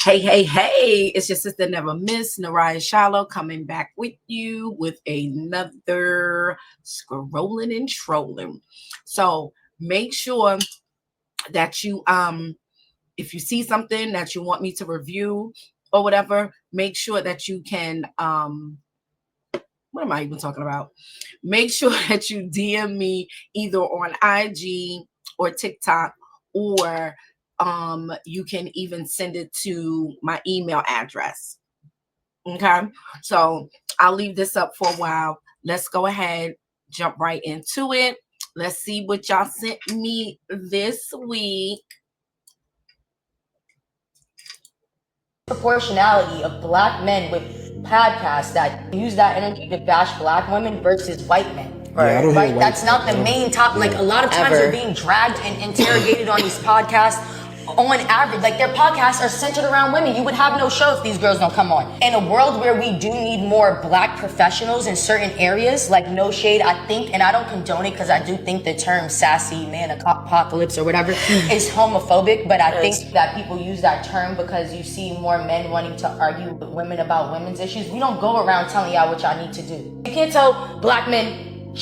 Hey, hey, hey, it's your sister Never Miss, Naraya Shallow, coming back with you with another Scrollin and Trollin. So make sure that you, if you see something that you want me to review or whatever, make sure that you can, what am I even talking about? Make sure that you DM me either on IG or TikTok, or you can even send it to my email address. Okay, so I'll leave this up for a while. Let's go ahead, jump right into it. Let's see what y'all sent me this week. Proportionality of black men with podcasts that use that energy to bash black women versus white men. Right? That's not the main topic. Like, a lot of times they're being dragged and interrogated on these podcasts. On average, like, their podcasts are centered around women. You would have no show if these girls don't come on. In a world where we do need more black professionals in certain areas, like, no shade, I think, and I don't condone it because I do think the term sassy man apocalypse or whatever is homophobic, but I think that people use that term because you see more men wanting to argue with women about women's issues. We don't go around telling y'all what y'all need to do. You can't tell black men,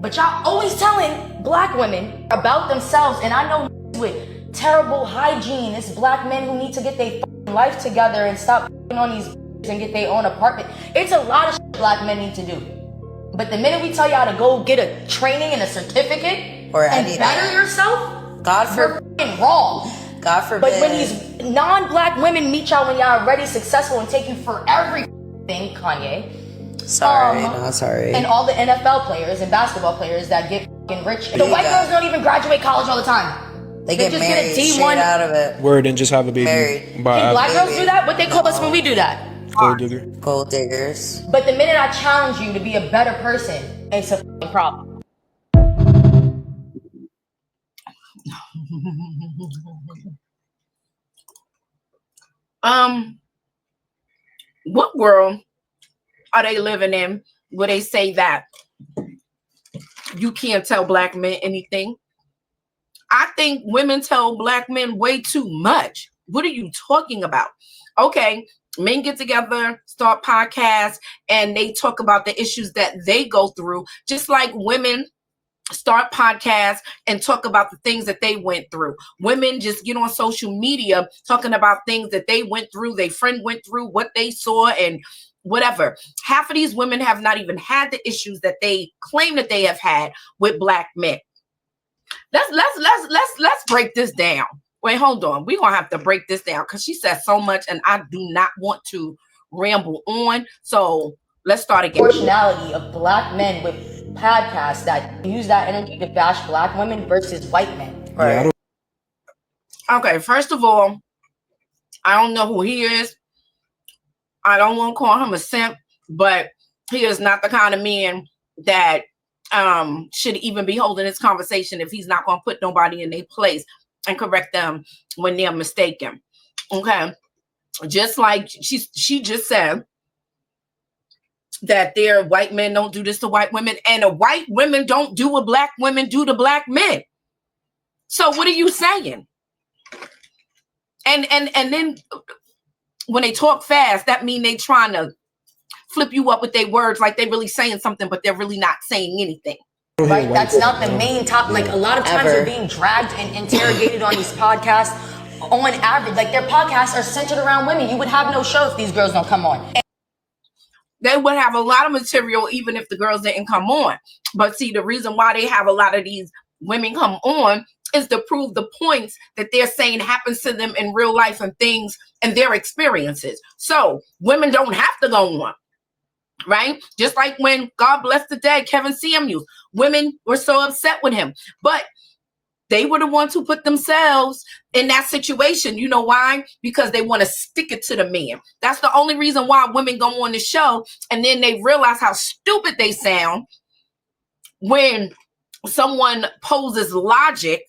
but y'all always telling black women about themselves, and I know with terrible hygiene. It's black men who need to get their life together and stop on these and get their own apartment. It's a lot of shit black men need to do. But the minute we tell y'all to go get a training and a certificate or and better yourself, God forbid, you're wrong. God forbid. But when these non-black women meet y'all when y'all are already successful and take you for everything, Kanye. Sorry. And all the NFL players and basketball players that get rich. The white girls don't even graduate college all the time. They just married, get a D1 out of it. Word, and just have a baby. Can black girls do that? What they call us when we do that? Gold digger. Gold diggers. But the minute I challenge you to be a better person, it's a problem. What world are they living in where they say that you can't tell black men anything? I think women tell black men way too much. What are you talking about? Okay, men get together, start podcasts, and they talk about the issues that they go through, just like women start podcasts and talk about the things that they went through. Women just get on social media talking about things that they went through, their friend went through, what they saw, and whatever. Half of these women have not even had the issues that they claim that they have had with black men. Let's break this down. Wait, hold on. We're gonna have to break this down because she said so much and I do not want to ramble on. So let's start again. Proportionality of black men with podcasts that use that energy to bash black women versus white men. Right. Okay, first of all, I don't know who he is. I don't want to call him a simp, but he is not the kind of man that should even be holding this conversation if he's not going to put nobody in their place and correct them when they're mistaken. Okay, just like she just said that their white men don't do this to white women, and the white women don't do what black women do to black men. So what are you saying? And then when they talk fast, that means they trying to flip you up with their words like they're really saying something, but they're really not saying anything. Right? That's not the main topic. Like, a lot of times they're being dragged and interrogated on these podcasts. On average, like, their podcasts are centered around women. You would have no show if these girls don't come on. They would have a lot of material even if the girls didn't come on. But see, the reason why they have a lot of these women come on is to prove the points that they're saying happens to them in real life and things and their experiences. So women don't have to go on. Right? Just like when, God bless the dead, Kevin Samuels, women were so upset with him, but they were the ones who put themselves in that situation. You know why? Because they want to stick it to the man. That's the only reason why women go on the show, and then they realize how stupid they sound when someone poses logic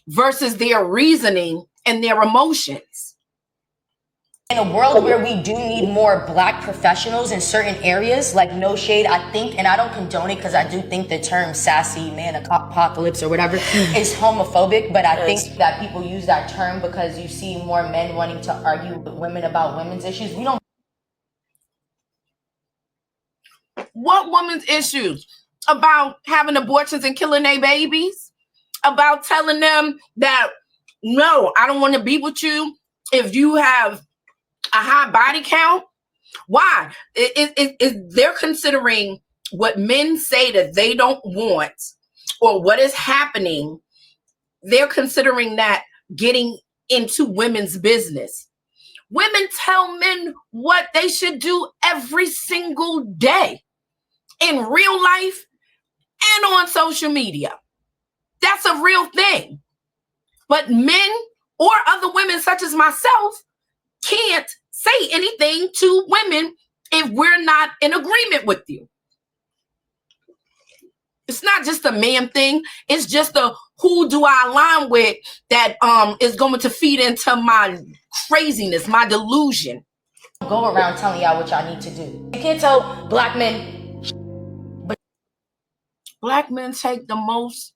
versus their reasoning and their emotions. In a world where we do need more black professionals in certain areas, like no shade, I think, and I don't condone it because I do think the term sassy man apocalypse or whatever is homophobic, but I think that people use that term because you see more men wanting to argue with women about women's issues. We don't. What women's issues? About having abortions and killing their babies? About telling them that, no, I don't want to be with you if you have a high body count? Why? They're considering what men say that they don't want or what is happening. They're considering that getting into women's business. Women tell men what they should do every single day in real life and on social media. That's a real thing. But men or other women such as myself can't say anything to women if we're not in agreement with you. It's not just a man thing. It's just a who do I align with that is going to feed into my craziness, my delusion. Go around telling y'all what y'all need to do. You can't tell black men. But black men take the most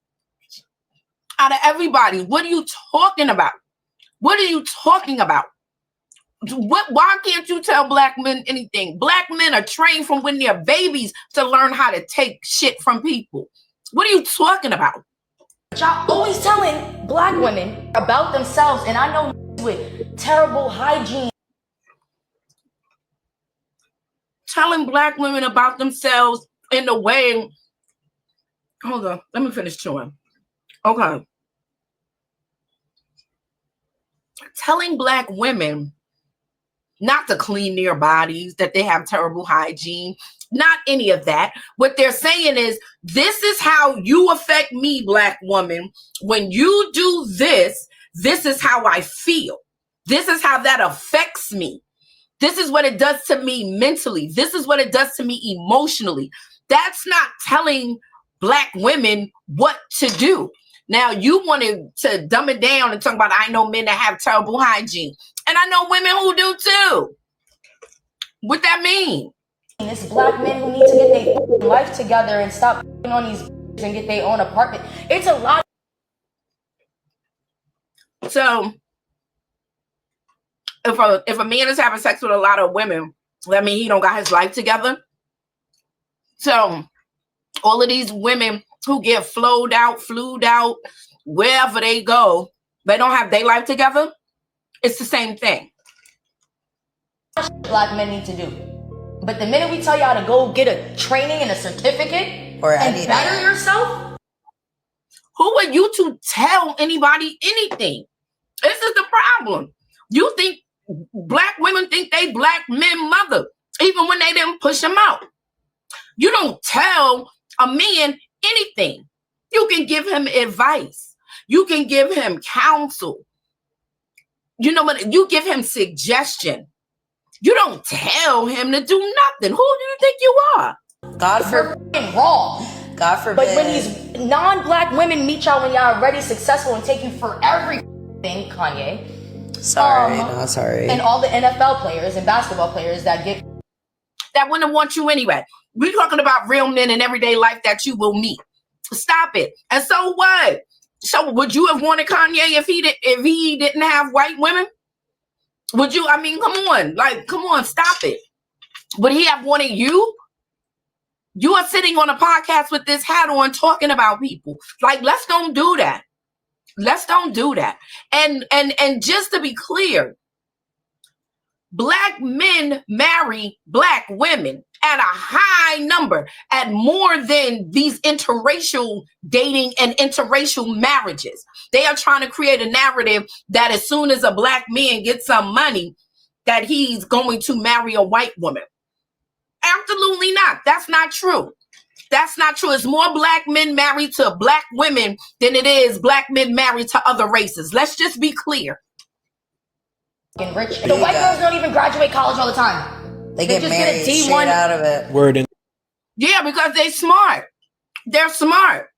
out of everybody. What are you talking about? What are you talking about? Why can't you tell black men anything? Black men are trained from when they're babies to learn how to take shit from people. What are you talking about? Y'all always telling black women about themselves, and I know with terrible hygiene. Telling black women about themselves in the way. Hold on, let me finish chewing. Okay. Telling black women not to clean their bodies, that they have terrible hygiene, not any of that. What they're saying is, this is how you affect me, black woman. When you do this, this is how I feel. This is how that affects me. This is what it does to me mentally. This is what it does to me emotionally. That's not telling black women what to do. Now, you wanted to dumb it down and talk about, I know men that have terrible hygiene. And I know women who do too. What that mean? It's black men who need to get their life together and stop on these and get their own apartment. It's a lot. So, if a man is having sex with a lot of women, that means he don't got his life together. So, all of these women who get flued out, wherever they go, they don't have their life together. It's the same thing. Black men need to do. But the minute we tell y'all to go get a training and a certificate or and better yourself, who are you to tell anybody anything? This is the problem. You think black women think they black men mother, even when they didn't push them out. You don't tell a man anything. You can give him advice. You can give him counsel. You know what? You give him suggestion. You don't tell him to do nothing. Who do you think you are? God forbid. Wrong. God forbid. But when these non-black women meet y'all when y'all already successful and take you for everything, Kanye. Sorry. And all the NFL players and basketball players that wouldn't want you anyway. We're talking about real men in everyday life that you will meet. Stop it. And so what? So would you have wanted Kanye if he didn't have white women? Would you? I mean, come on, stop it. Would he have wanted you? You are sitting on a podcast with this hat on talking about people. Like, let's don't do that. Let's don't do that. And just to be clear, black men marry black women at a high number, at more than these interracial dating and interracial marriages. They are trying to create a narrative that as soon as a black man gets some money, that he's going to marry a white woman. Absolutely not. That's not true. That's not true. It's more black men married to black women than it is black men married to other races. Let's just be clear. Rich. The white girls don't even graduate college all the time. They get married straight out of it. Word. Yeah, because they're smart. They're smart.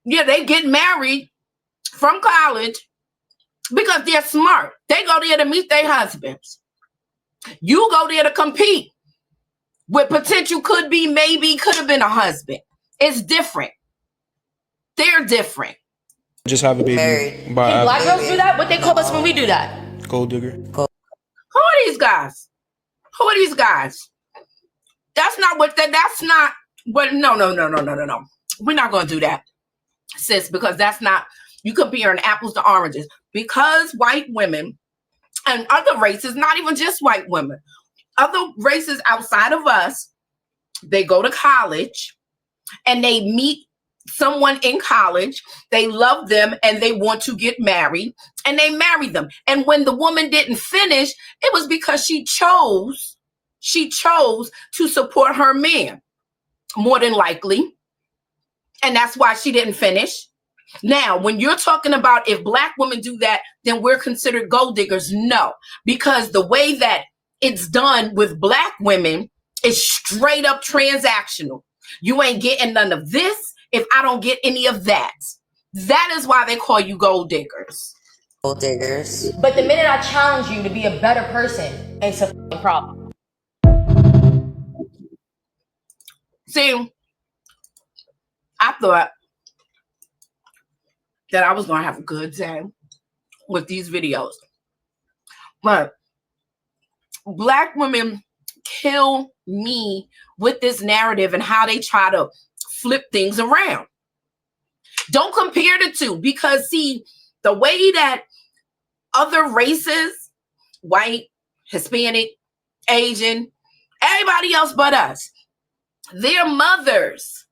Yeah, they get married from college because they're smart. They go there to meet their husbands. You go there to compete with potential could be, maybe, could have been a husband. It's different. They're different. Just have a baby. Can black girls do that? What they call us when we do that? Gold digger. Who are these guys? Who are these guys? That's not what that's not what no. We're not gonna do that, sis, because that's not, you comparing apples to oranges. Because white women and other races, not even just white women, other races outside of us, they go to college and they meet someone in college, they love them and they want to get married, and they marry them. And when the woman didn't finish, it was because she chose to support her man, more than likely. And that's why she didn't finish. Now, when you're talking about if black women do that, then we're considered gold diggers. No, because the way that it's done with black women is straight up transactional. You ain't getting none of this if I don't get any of that. That is why they call you gold diggers. Gold diggers. But the minute I challenge you to be a better person, it's a f***ing problem. See, I thought that I was going to have a good time with these videos. But black women kill me with this narrative and how they try to flip things around. Don't compare the two, because see, the way that other races, white, Hispanic, Asian, everybody else but us, their mothers,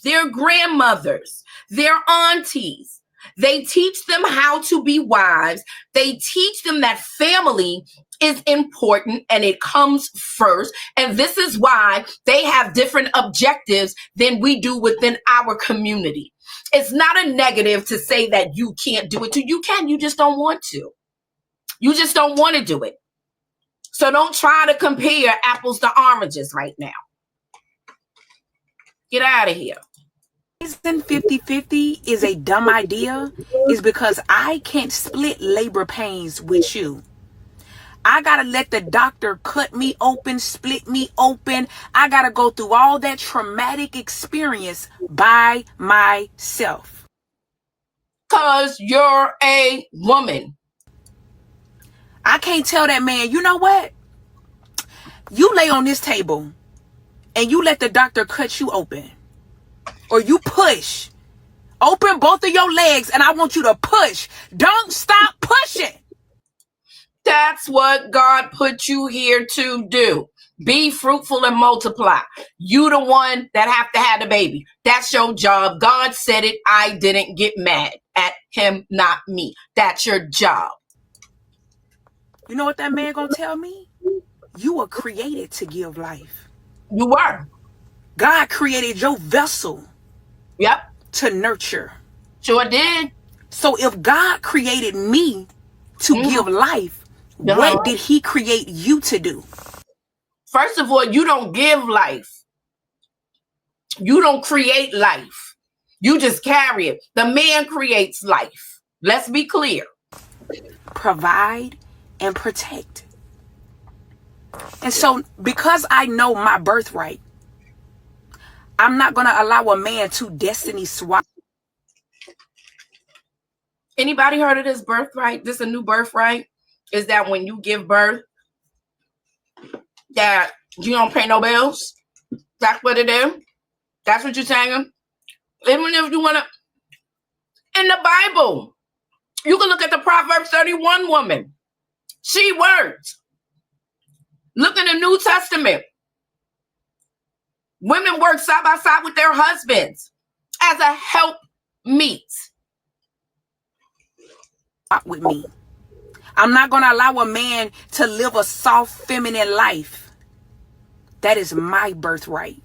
their grandmothers, their aunties, they teach them how to be wives. They teach them that family is important and it comes first. And this is why they have different objectives than we do within our community. It's not a negative to say that you can't do it too. You can, you just don't want to. You just don't want to do it. So don't try to compare apples to oranges right now. Get out of here. Reason 50-50 is a dumb idea is because I can't split labor pains with you. I gotta let the doctor cut me open, split me open. I gotta go through all that traumatic experience by myself. Because you're a woman. I can't tell that man, you know what? You lay on this table and you let the doctor cut you open. Or you push. Open both of your legs and I want you to push. Don't stop pushing. That's what God put you here to do. Be fruitful and multiply. You the one that have to have the baby. That's your job. God said it. I didn't get mad at him, not me. That's your job. You know what that man gonna tell me? You were created to give life. You were. God created your vessel. Yep. To nurture. Sure did. So if God created me to give life, what did he create you to do? First of all, you don't give life. You don't create life. You just carry it. The man creates life. Let's be clear. Provide and protect. And so because I know my birthright, I'm not going to allow a man to destiny swap. Anybody heard of this birthright? This a new birthright? Is that when you give birth, that you don't pay no bills? That's what it is? That's what you're saying? Even if you want to, in the Bible, you can look at the Proverbs 31 woman. She worked. Look in the New Testament. Women work side by side with their husbands as a helpmeet. With me. I'm not going to allow a man to live a soft, feminine life. That is my birthright.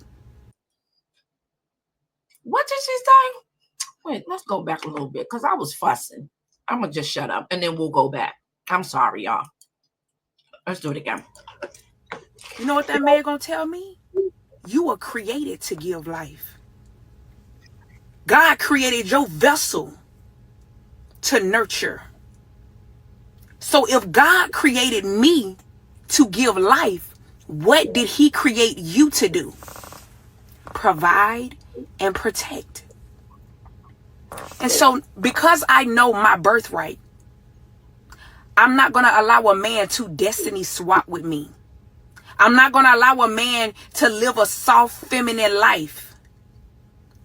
What did she say? Wait, let's go back a little bit because I was fussing. I'm going to just shut up and then we'll go back. I'm sorry, y'all. Let's do it again. You know what that man going to tell me? You were created to give life. God created your vessel to nurture. So if God created me to give life, what did he create you to do? Provide and protect. And so because I know my birthright, I'm not going to allow a man to destiny swap with me. I'm not going to allow a man to live a soft feminine life.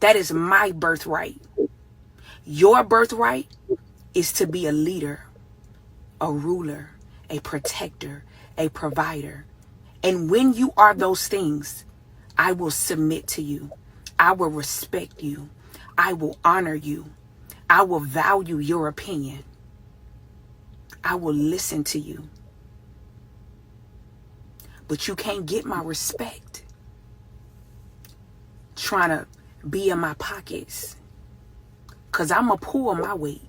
That is my birthright. Your birthright is to be a leader, a ruler, a protector, a provider. And when you are those things, I will submit to you. I will respect you. I will honor you. I will value your opinion. I will listen to you. But you can't get my respect trying to be in my pockets, because I'm going to pull my weight.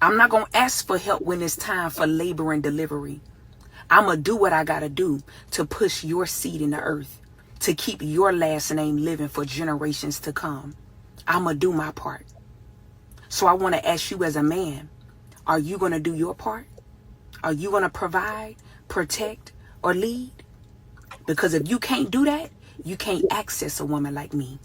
I'm not going to ask for help when it's time for labor and delivery. I'm going to do what I got to do to push your seed in the earth, to keep your last name living for generations to come. I'm going to do my part. So I want to ask you as a man, are you going to do your part? Are you going to provide, protect, or lead? Because if you can't do that, you can't access a woman like me.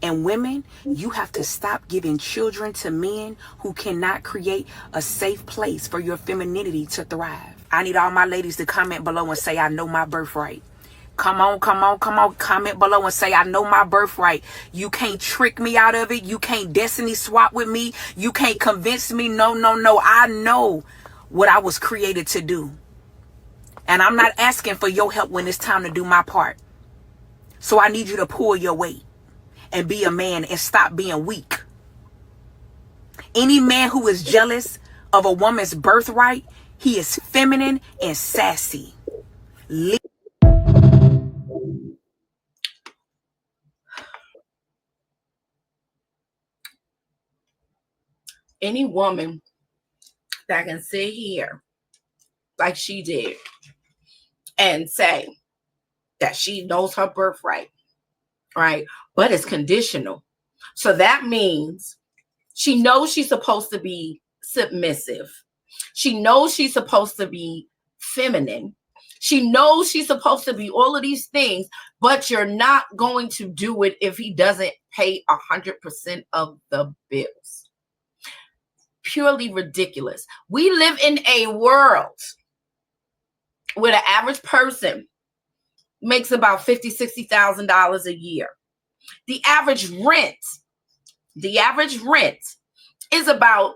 And women, you have to stop giving children to men who cannot create a safe place for your femininity to thrive. I need all my ladies to comment below and say, I know my birthright. Come on, come on, come on. Comment below and say, I know my birthright. You can't trick me out of it. You can't destiny swap with me. You can't convince me. No, no, no. I know what I was created to do. And I'm not asking for your help when it's time to do my part. So I need you to pull your weight and be a man and stop being weak. Any man who is jealous of a woman's birthright, he is feminine and sassy. Any woman that can sit here like she did and say that she knows her birthright, right? But it's conditional. So that means she knows she's supposed to be submissive. She knows she's supposed to be feminine. She knows she's supposed to be all of these things, but you're not going to do it if he doesn't pay 100% of the bills. Purely ridiculous. We live in a world where the average person makes about $50,000, $60,000 a year. The average rent is about,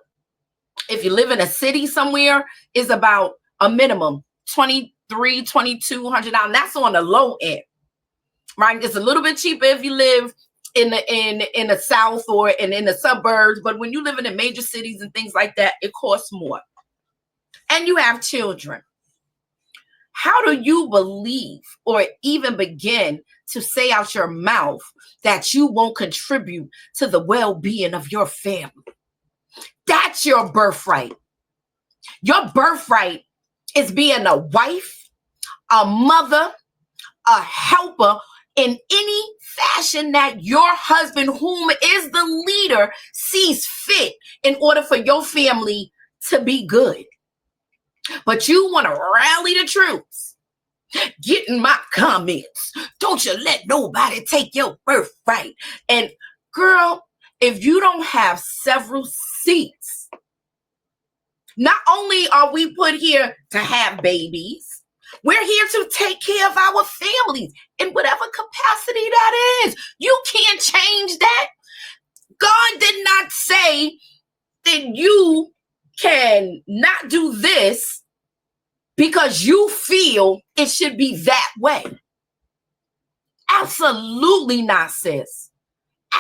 if you live in a city somewhere, is about a minimum $2,300, $2,200. That's on the low end, right? It's a little bit cheaper if you live in the South or in the suburbs, but when you live in the major cities and things like that, it costs more. And you have children. How do you believe or even begin to say out your mouth that you won't contribute to the well-being of your family? That's your birthright. Your birthright is being a wife, a mother, a helper in any fashion that your husband, whom is the leader, sees fit in order for your family to be good. But you want to rally the troops. Get in my comments. Don't you let nobody take your birthright. And girl, if you don't have several seats, not only are we put here to have babies, we're here to take care of our families in whatever capacity that is. You can't change that. God did not say that you can not do this because you feel it should be that way. Absolutely not, sis.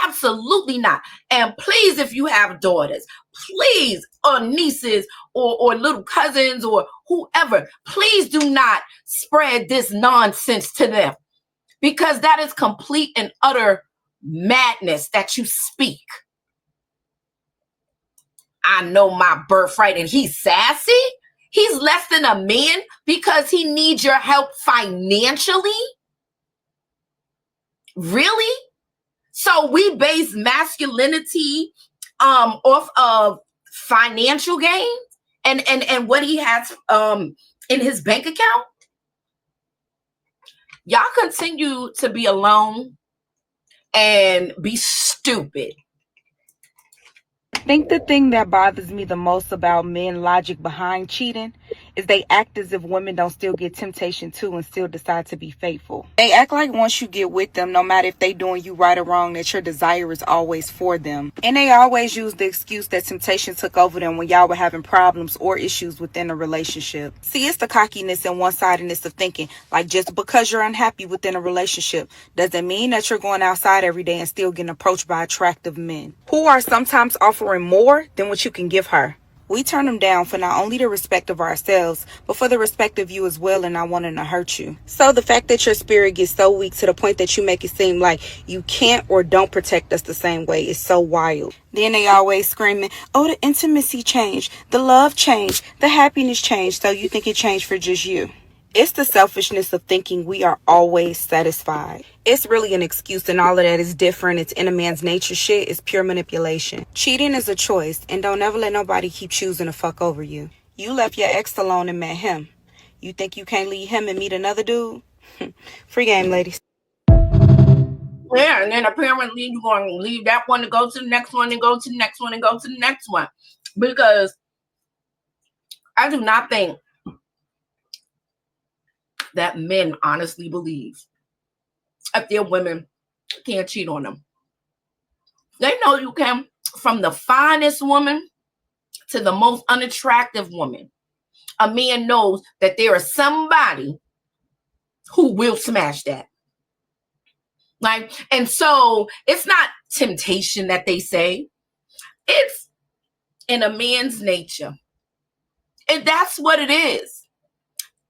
Absolutely not. And please, if you have daughters, please, or nieces or little cousins or whoever, please do not spread this nonsense to them, because that is complete and utter madness that you speak. I know my birthright and he's sassy. He's less than a man because he needs your help financially. Really? So we base masculinity off of financial gain? and what he has in his bank account, y'all continue to be alone and be stupid. I think the thing that bothers me the most about men logic behind cheating is they act as if women don't still get temptation too and still decide to be faithful. They act like once you get with them, no matter if they doing you right or wrong, that your desire is always for them. And they always use the excuse that temptation took over them when y'all were having problems or issues within a relationship. See, it's the cockiness and one-sidedness of thinking, like just because you're unhappy within a relationship doesn't mean that you're going outside every day and still getting approached by attractive men who are sometimes offering more than what you can give her. We turn them down for not only the respect of ourselves, but for the respect of you as well and not wanting to hurt you. So the fact that your spirit gets so weak to the point that you make it seem like you can't or don't protect us the same way is so wild. Then they always screaming, oh, the intimacy changed, the love changed, the happiness changed, so you think it changed for just you. It's the selfishness of thinking we are always satisfied. It's really an excuse, and all of that is different. It's in a man's nature shit. It's pure manipulation. Cheating is a choice, and don't ever let nobody keep choosing to fuck over you. You left your ex alone and met him. You think you can't leave him and meet another dude? Free game, ladies. Yeah, and then apparently you're going to leave that one to go to the next one and go to the next one and go to the next one. Because I do not think that men honestly believe if their women can't cheat on them. They know you can, from the finest woman to the most unattractive woman. A man knows that there is somebody who will smash that. Like, and so it's not temptation that they say. It's in a man's nature. And that's what it is.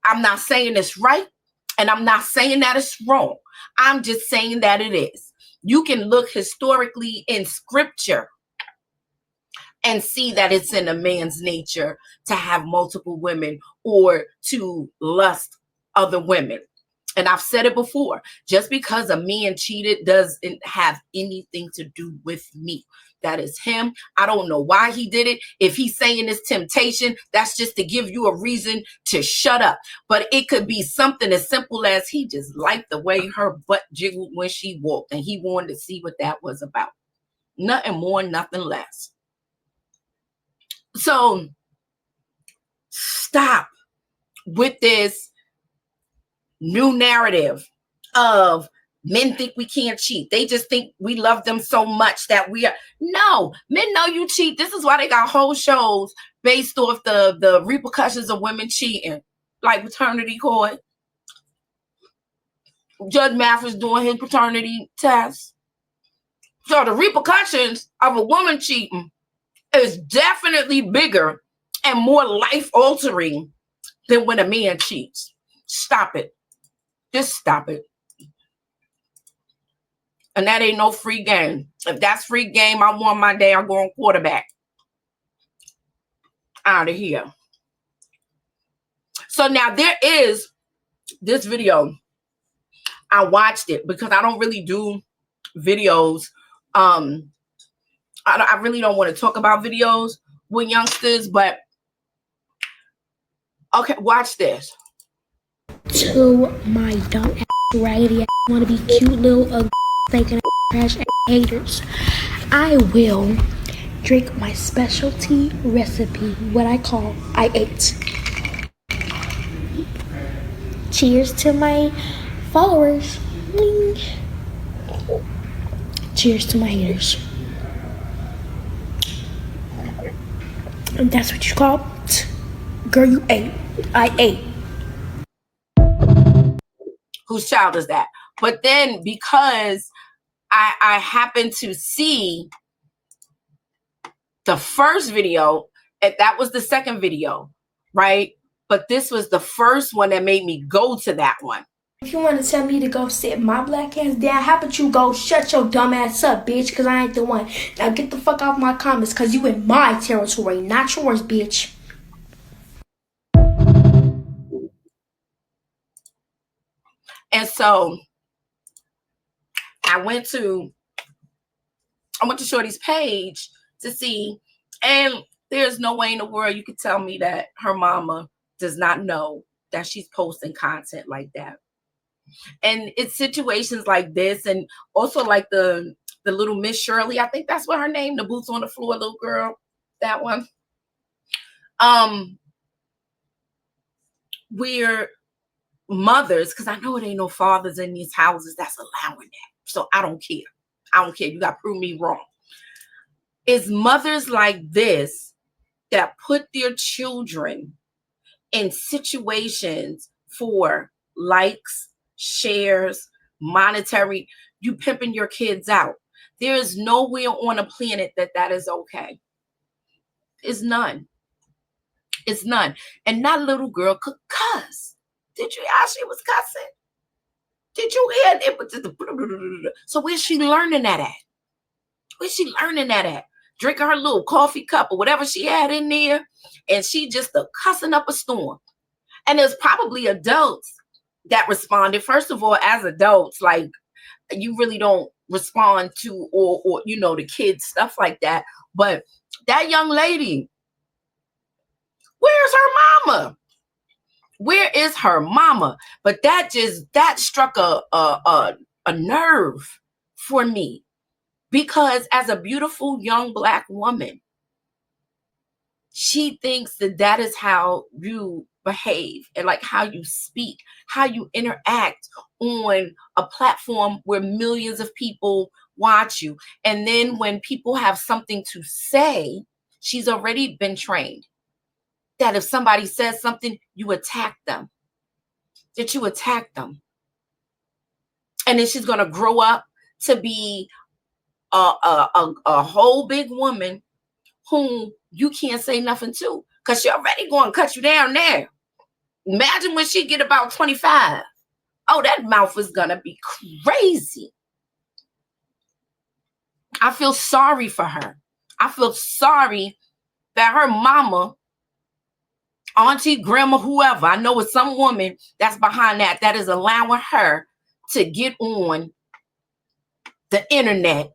I'm not saying it's right, and I'm not saying that it's wrong. I'm just saying that it is. You can look historically in scripture and see that it's in a man's nature to have multiple women or to lust other women. And I've said it before, just because a man cheated doesn't have anything to do with me. That is him. I don't know why he did it. If he's saying it's temptation, that's just to give you a reason to shut up. But it could be something as simple as he just liked the way her butt jiggled when she walked, and he wanted to see what that was about. Nothing more, nothing less. So stop with this new narrative of men think we can't cheat. They just think we love them so much that we are. No, men know you cheat. This is why they got whole shows based off the repercussions of women cheating, like paternity court. Judge Mathis doing his paternity test. So the repercussions of a woman cheating is definitely bigger and more life-altering than when a man cheats. Stop it. Just stop it. And that ain't no free game. If that's free game, I won my day. I'm going quarterback. Out of here. So now there is this video. I watched it because I don't really do videos. I really don't want to talk about videos with youngsters, but okay, watch this. To my dumb ass, raggedy ass, wanna be cute little ugly thinking trash ass haters, I will drink my specialty recipe, what I call I ate. Cheers to my followers. Cheers to my haters. And that's what you call it. Girl, you ate. I ate. Whose child is that? But then because I happened to see the first video, and that was the second video, right? But this was the first one that made me go to that one. If you want to tell me to go sit my black ass down, how about you go shut your dumb ass up, bitch, because I ain't the one. Now get the fuck off my comments, because you in my territory, not yours, bitch. And so I went to Shorty's page to see, and There's no way in the world you could tell me that her mama does not know that she's posting content like that. And it's situations like this, and also like the little Miss Shirley, I think that's what her name, the boots on the floor little girl, that one. We're mothers, because I know it ain't no fathers in these houses that's allowing that. So I don't care. You got to prove me wrong. It's mothers like this that put their children in situations for likes, shares, monetary. You pimping your kids out. There is nowhere on a planet that is okay. It's none. It's none. And that little girl could cuss. Did you hear she was cussing? Did you hear it? So where's she learning that at? Where's she learning that at? Drinking her little coffee cup or whatever she had in there, and she just cussing up a storm. And there's probably adults that responded. First of all, as adults, like, you really don't respond to or you know, the kids, stuff like that. But that young lady, where's her mama? Where is her mama? But that struck a nerve for me, because as a beautiful young Black woman, she thinks that is how you behave and like how you speak, how you interact on a platform where millions of people watch you. And then when people have something to say, she's already been trained that if somebody says something, you attack them. And then she's going to grow up to be a whole big woman whom you can't say nothing to, because she already going to cut you down there. Imagine when she get about 25. Oh, that mouth is going to be crazy. I feel sorry for her. I feel sorry that her mama, auntie, grandma, whoever, I know it's some woman that's behind that is allowing her to get on the internet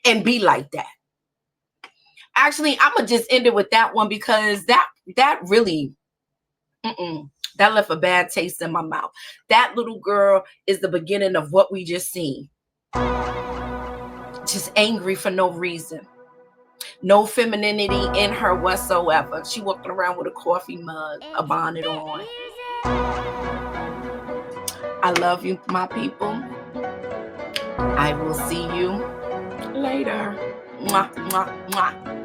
and be like that. Actually, I'm going to just end it with that one, because that really, that left a bad taste in my mouth. That little girl is the beginning of what we just seen. Just angry for no reason. No femininity in her whatsoever. She walking around with a coffee mug, a bonnet on. I love you, my people. I will see you later. Mwah, mwah, mwah.